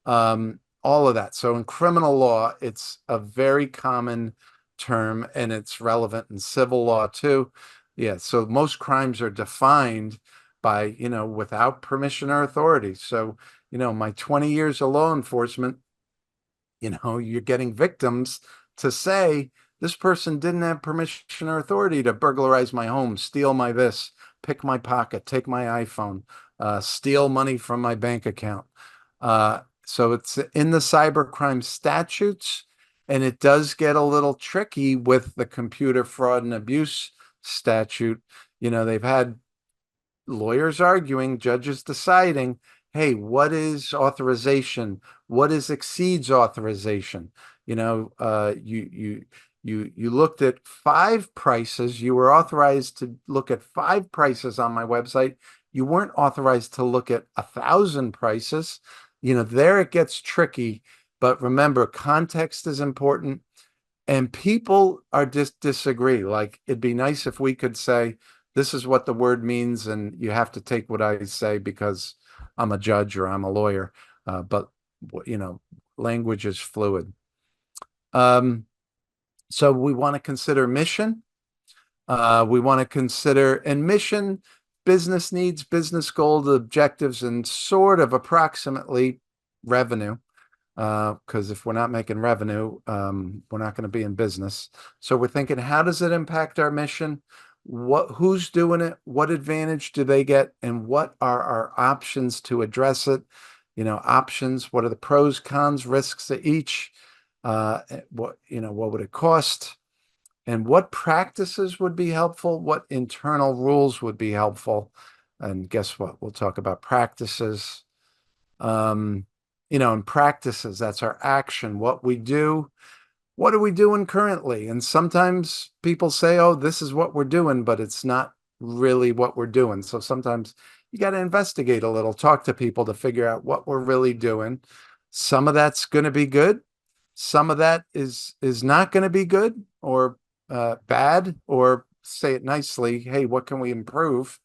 all of that. So in criminal law, it's a very common term and it's relevant in civil law too. Yeah, so most crimes are defined by, without permission or authority. So, my 20 years of law enforcement, you're getting victims to say, this person didn't have permission or authority to burglarize my home, steal my this, pick my pocket, take my iPhone, steal money from my bank account. So it's in the cybercrime statutes, and it does get a little tricky with the computer fraud and abuse statute. They've had lawyers arguing, judges deciding, hey, what is authorization? What is exceeds authorization? You looked at 5 prices. You were authorized to look at 5 prices on my website. You weren't authorized to look at 1,000 prices. There it gets tricky. But remember, context is important. And people are disagree. Like, it'd be nice if we could say, this is what the word means, and you have to take what I say because I'm a judge or I'm a lawyer. But language is fluid. So we want to consider mission. We want to consider and mission, business needs, business goals, objectives, and sort of approximately revenue. Because if we're not making revenue, we're not going to be in business. So we're thinking, how does it impact our mission? Who's doing it? What advantage do they get? And what are our options to address it? Options, what are the pros, cons, risks to each? What would it cost? And what practices would be helpful? What internal rules would be helpful? And guess what? We'll talk about practices. And practices, that's our action, what we do. What are we doing currently? And sometimes people say, oh, this is what we're doing, but it's not really what we're doing. So sometimes you got to investigate a little, talk to people to figure out what we're really doing. Some of that's going to be good. Some of that is not going to be good or bad, or say it nicely, hey, what can we improve?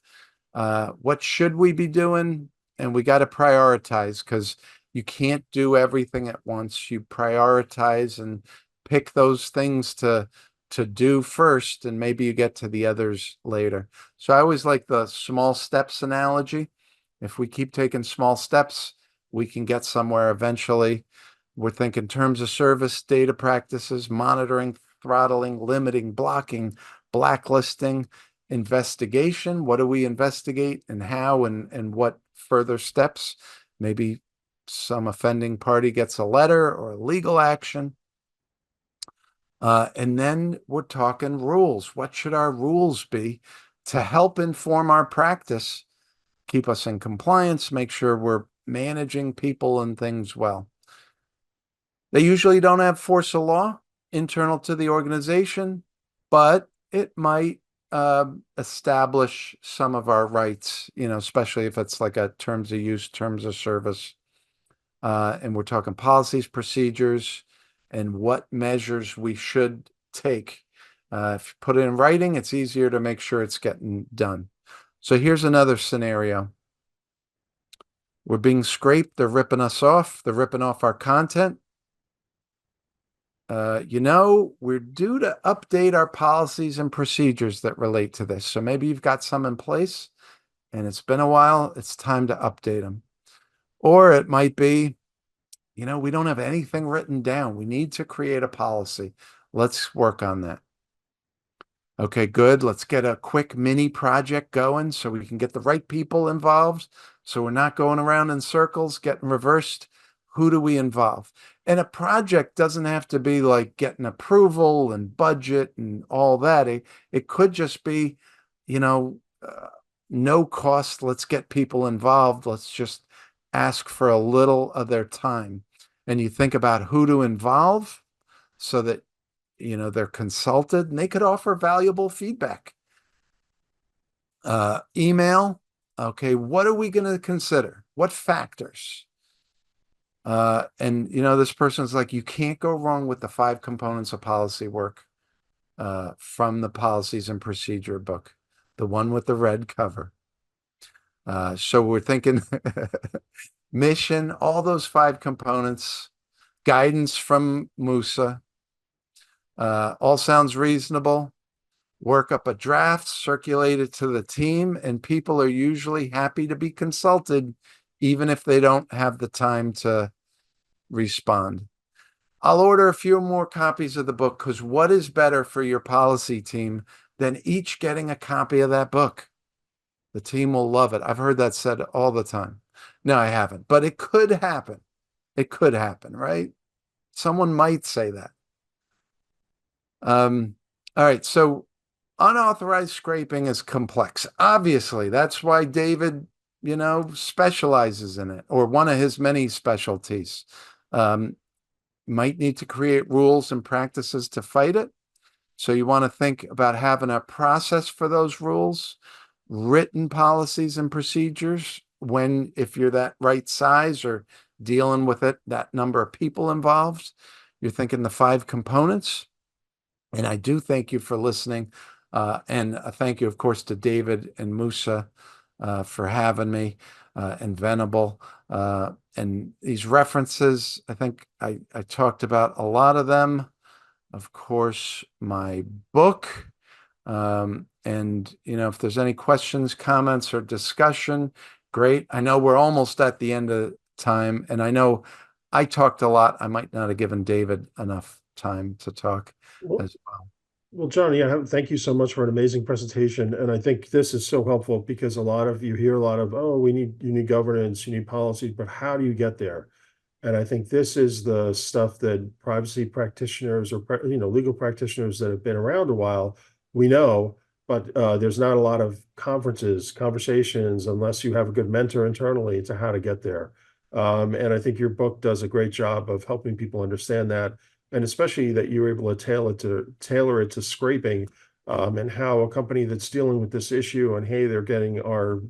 What should we be doing? And we got to prioritize because you can't do everything at once. You prioritize and pick those things to do first, and maybe you get to the others later. So I always like the small steps analogy. If we keep taking small steps, we can get somewhere eventually. We're thinking terms of service, data practices, monitoring, throttling, limiting, blocking, blacklisting, investigation. What do we investigate and how, and what further steps? Maybe some offending party gets a letter or legal action. And then we're talking rules. What should our rules be to help inform our practice, keep us in compliance, make sure we're managing people and things well? They usually don't have force of law internal to the organization, but it might establish some of our rights, especially if it's like a terms of use, terms of service. And we're talking policies, procedures, and what measures we should take. If you put it in writing, it's easier to make sure it's getting done. So here's another scenario. We're being scraped. They're ripping us off. They're ripping off our content. We're due to update our policies and procedures that relate to this. So maybe you've got some in place and it's been a while. It's time to update them. Or it might be, we don't have anything written down. We need to create a policy. Let's work on that. Okay, good. Let's get a quick mini project going so we can get the right people involved. So we're not going around in circles, getting reversed. Who do we involve? And a project doesn't have to be like getting approval and budget and all that. It could just be, no cost. Let's get people involved. Let's just ask for a little of their time. And you think about who to involve so that, they're consulted and they could offer valuable feedback. Email. Okay, what are we going to consider? What factors? And this person's like, you can't go wrong with the 5 components of policy work from the policies and procedure book, the one with the red cover. So we're thinking mission, all those 5 components, guidance from MUSA, all sounds reasonable. Work up a draft, circulate it to the team, and people are usually happy to be consulted, even if they don't have the time to respond. I'll order a few more copies of the book because what is better for your policy team than each getting a copy of that book? The team will love it. I've heard that said all the time. No, I haven't, but it could happen. It could happen, right? Someone might say that. All right. So unauthorized scraping is complex. Obviously, that's why David, specializes in it, or one of his many specialties. Might need to create rules and practices to fight it. So you want to think about having a process for those rules, written policies and procedures if you're that right size or dealing with it, that number of people involved. You're thinking the 5 components. And I do thank you for listening. And a thank you, of course, to David and MUSA for having me, and Venable. And these references, I think I talked about a lot of them. Of course, my book. And, if there's any questions, comments, or discussion, great. I know we're almost at the end of time, and I know I talked a lot. I might not have given David enough time to talk as well. Well, John, thank you so much for an amazing presentation. And I think this is so helpful because you hear a lot of, oh, you need governance, you need policies, but how do you get there? And I think this is the stuff that privacy practitioners or, legal practitioners that have been around a while, we know, but there's not a lot of conversations, unless you have a good mentor internally to how to get there. And I think your book does a great job of helping people understand that, and especially that you're able to tailor it to scraping, and how a company that's dealing with this issue and, hey, they're getting our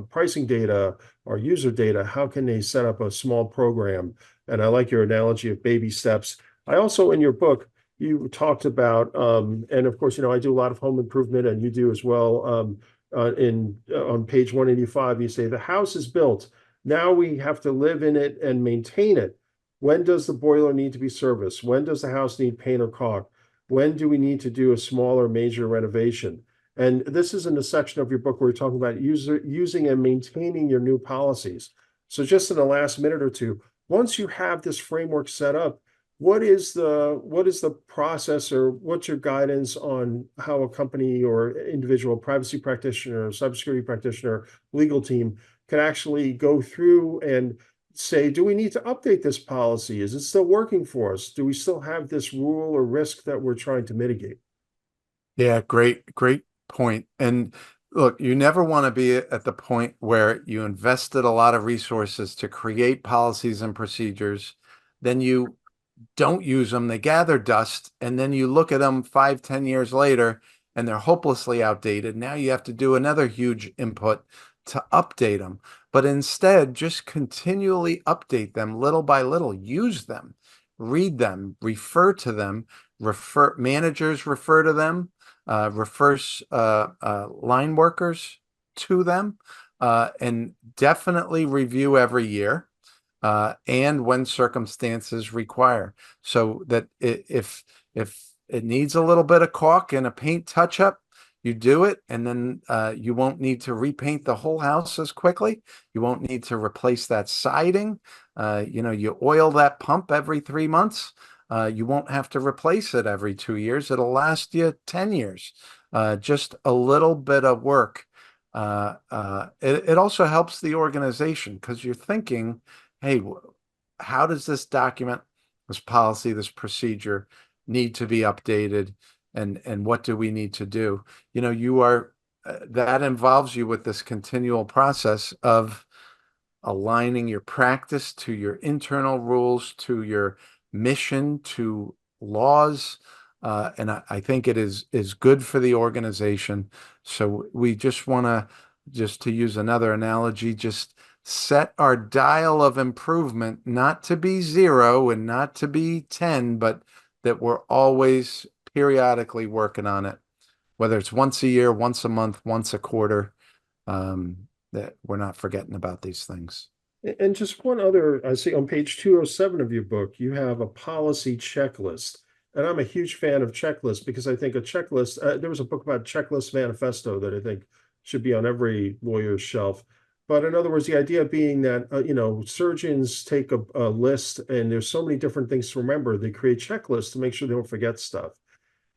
pricing data, our user data, how can they set up a small program? And I like your analogy of baby steps. I also, in your book, you talked about, and of course, I do a lot of home improvement, and you do as well. On page 185, you say the house is built. Now we have to live in it and maintain it. When does the boiler need to be serviced? When does the house need paint or caulk? When do we need to do a smaller major renovation? And this is in the section of your book where you're talking about using and maintaining your new policies. So just in the last minute or two, once you have this framework set up, what is the process, or what's your guidance on how a company or individual privacy practitioner, cybersecurity practitioner, legal team can actually go through and say, do we need to update this policy? Is it still working for us? Do we still have this rule or risk that we're trying to mitigate? Yeah, great point. And look, you never want to be at the point where you invested a lot of resources to create policies and procedures, then you don't use them, they gather dust, and then you look at them 5, 10 years later, and they're hopelessly outdated. Now you have to do another huge input to update them. But instead, just continually update them little by little, use them, read them, refer to them, refer managers refer to them, refers line workers to them, and definitely review every year and when circumstances require. So that if it needs a little bit of caulk and a paint touch up, you do it, and then you won't need to repaint the whole house as quickly. You won't need to replace that siding. You oil that pump every 3 months. You won't have to replace it every 2 years. It'll last you 10 years. Just a little bit of work. It also helps the organization because you're thinking, hey, how does this document, this policy, this procedure need to be updated, and what do we need to do? You are that involves you with this continual process of aligning your practice to your internal rules, to your mission, to laws. And I think it is good for the organization. So we just want to, just to use another analogy, just set our dial of improvement not to be 0 and not to be 10, but that we're always periodically working on it, whether it's once a year, once a month, once a quarter, that we're not forgetting about these things. And just one other, I see on page 207 of your book, you have a policy checklist. And I'm a huge fan of checklists because I think a checklist, there was a book about checklist manifesto that I think should be on every lawyer's shelf. But in other words, the idea being that, surgeons take a list and there's so many different things to remember. They create checklists to make sure they don't forget stuff.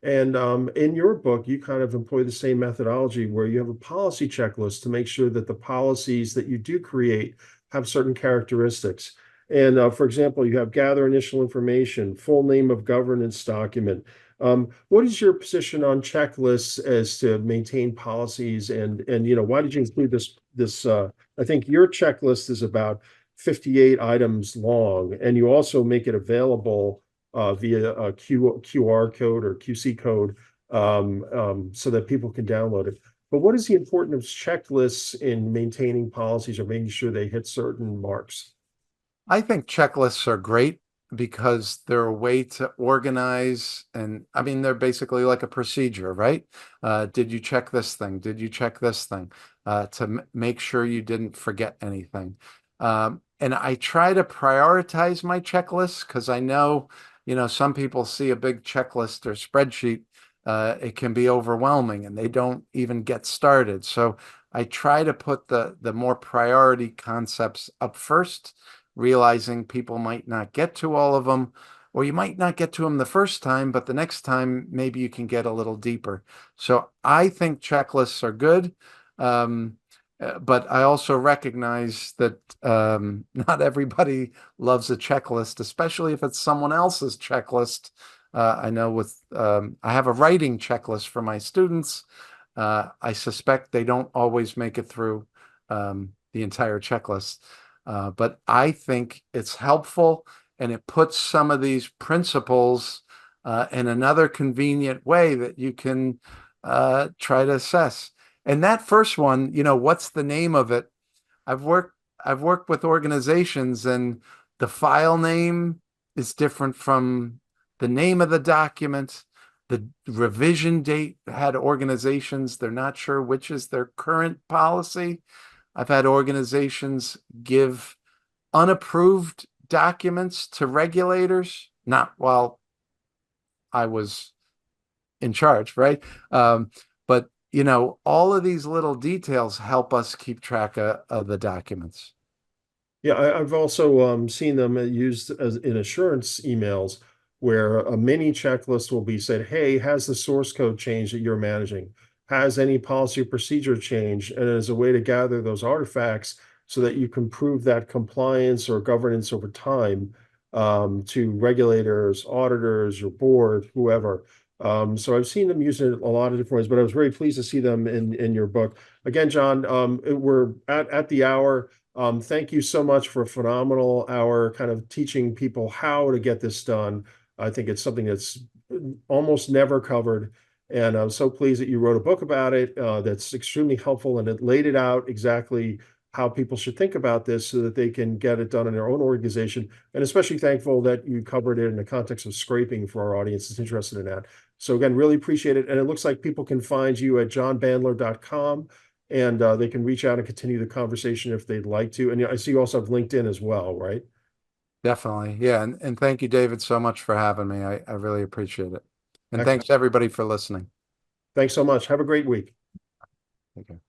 And in your book, you kind of employ the same methodology where you have a policy checklist to make sure that the policies that you do create have certain characteristics. And for example, you have gather initial information, full name of governance document. What is your position on checklists as to maintain policies, and why did you include this? I think your checklist is about 58 items long, and you also make it available via a QR code or QC code, so that people can download it. But what is the importance of checklists in maintaining policies or making sure they hit certain marks? I think checklists are great because they're a way to organize, and I mean, they're basically like a procedure, right? Did you check this thing? Did you check this thing? To make sure you didn't forget anything. And I try to prioritize my checklists because I know, some people see a big checklist or spreadsheet. It can be overwhelming and they don't even get started. So I try to put the more priority concepts up first, realizing people might not get to all of them, or you might not get to them the first time, but the next time maybe you can get a little deeper. So I think checklists are good. But I also recognize that not everybody loves a checklist, especially if it's someone else's checklist. I know I have a writing checklist for my students. I suspect they don't always make it through the entire checklist. But I think it's helpful, and it puts some of these principles in another convenient way that you can try to assess. And that first one, what's the name of it? I've worked with organizations, and the file name is different from the name of the document. The revision date had organizations, they're not sure which is their current policy. I've had organizations give unapproved documents to regulators, not while I was in charge, right? But all of these little details help us keep track of the documents. Yeah, I've also seen them used as in assurance emails where a mini checklist will be said, hey, has the source code changed that you're managing? Has any policy or procedure changed? And as a way to gather those artifacts, so that you can prove that compliance or governance over time to regulators, auditors, your board, whoever. So I've seen them use it a lot of different ways, but I was very pleased to see them in your book. Again, John, we're at the hour. Thank you so much for a phenomenal hour, kind of teaching people how to get this done. I think it's something that's almost never covered. And I'm so pleased that you wrote a book about it that's extremely helpful, and it laid it out exactly how people should think about this so that they can get it done in their own organization. And especially thankful that you covered it in the context of scraping for our audience that's interested in that. So again, really appreciate it. And it looks like people can find you at johnbandler.com, and they can reach out and continue the conversation if they'd like to. And I see you also have LinkedIn as well, right? Definitely. Yeah. And thank you, David, so much for having me. I really appreciate it. And Excellent. thanks everybody for listening. Thanks so much. Have a great week. Take care.